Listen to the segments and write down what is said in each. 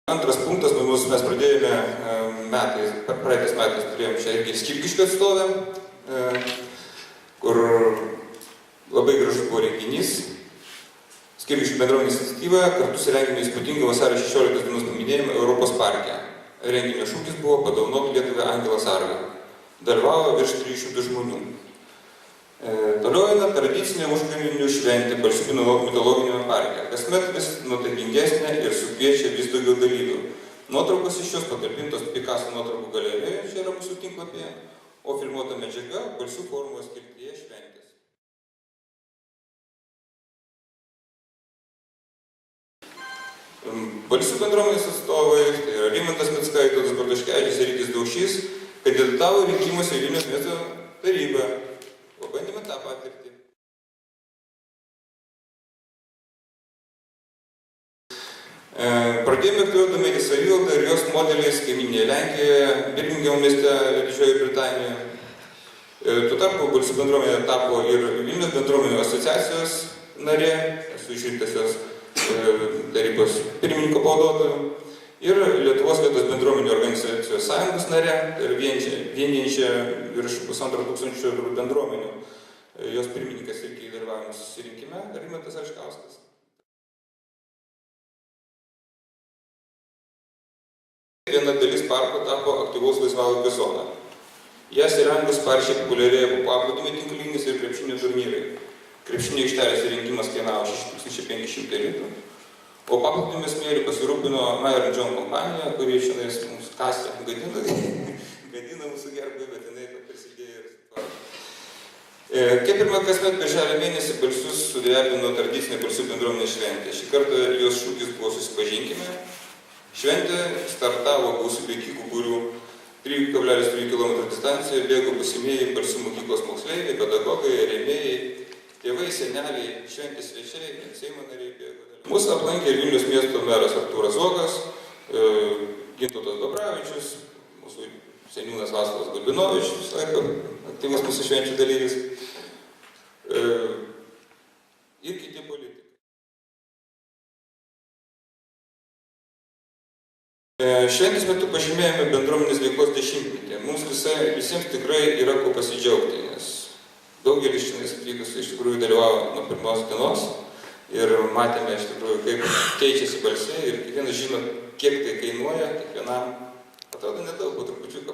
Antras punktas, mes pradėjome praeitais metais turėjom čia irgi Skirkiškio atstovę, kur labai gražus buvo renginys. Skirkiškių bendruomenės iniciatyva kartu surengėme įspūdingą vasario 16 dienos paminėjimą Europos parke. Renginio šūkis buvo "Padovanok Lietuvai Angelą Sargą". Dalyvavo virš 300 žmonių. Toliau eina tradicinė užgavėnių šventė Balsių mitologiniame parke. Kasmet vis nuotaikingesnė ir sukviečia vis daugiau dalyvių. Nuotraukos iš šios patalpintos Picasso nuotraukų galerijoje, čia yra mūsų tinklapyje, o filmuota medžiaga Balsių forumo skiltyje šventės. Balsių bendruomenės atstovai, tai yra Rimantas Mickai, Tautas Bartaškevičius ir Rytis Daukšys, kandidatavo rinkimuose į Vilniaus miesto tarybą. Pabandėme tą patirtį. Pradėjome aktyviau domėtis savivaldą ir jos modeliais kaimyninėje Lenkijoje, Birmingemo mieste, Didžiojoje Britanijoje. Tuo tarpu Balsių bendruomenė tapo ir Vilniaus bendruomenių asociacijos narė, esu išrinktas jos tarybos pirmininko pavaduotoju, ir Lietuvos vietos bendruomenių organizacijos sąjungos narė, ir vienijančia virš 1500 bendruomenių. Jos pirmininkas irgi dalyvavo susirinkime, Rimantas Račkauskas. Viena dalis parko tapo aktyvaus laisvalaikio zona. Jas įrengus sparčiai populiarėja paplūdimio tinklinis ir krepšinio turnyrai. Krepšinio aikštelės įrengimas kainavo 6500 litų. O paplūdimio smėlį pasirūpino Meyer & John kompanija, kuri šiandien mums kasė gadina mūsų gerbūvį, bet jinai prisidėjo ir sutvarkė. Kaip ir kasmet birželio mėnesį Balsius sudrebino tradicinę Balsių bendruomenės šventę. Šį kartą jos šūkis buvo "Susipažinkime". Šventė startavo gausių bėgikų būrių 3,3 km distancijoje, bėgo būsimieji Balsių mokyklos moksleiviai, pedagogai, rėmėjai, tėvai, seneliai, šventės svečiai, Seimo nariai bėgo. Mūsų aplankė ir Vilniaus miesto meras Artūras Zuokas, Gintautas Dobravičius, mūsų seniūnas Vaclovas Gulbinovičius, visą laiką aktyvus mūsų švenčių dalyvis, ir kiti politikai. Šventės metu pažymėjome bendruomenės veiklos 10-metį. Mums visiems tikrai yra ko pasidžiaugti, nes daugelis šiandien atvykusių iš tikrųjų dalyvavo nuo pirmos dienos ir matėme iš tikrųjų, kaip keičiasi Balsiai ir kiekvienas žino, kiek tai kainuoja, kiekvienam atrodo nedaug, po trupučiuką,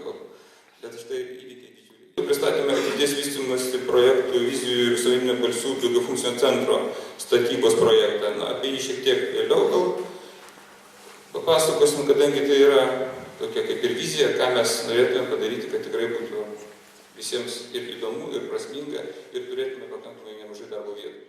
bet štai įvykiai didžiuliai. Pristatėme ateities vystymosi projektų, vizijų ir visuomeninio Balsių daugiafunkcinio centro statybos projektą. Apie jį šiek tiek vėliau gal papasakosim, kadangi tai yra tokia kaip ir vizija, ką mes norėtume padaryti, kad tikrai būtų visiems ir įdomu, ir prasminga, ir turėtume pakankamai nemažai darbo vietų.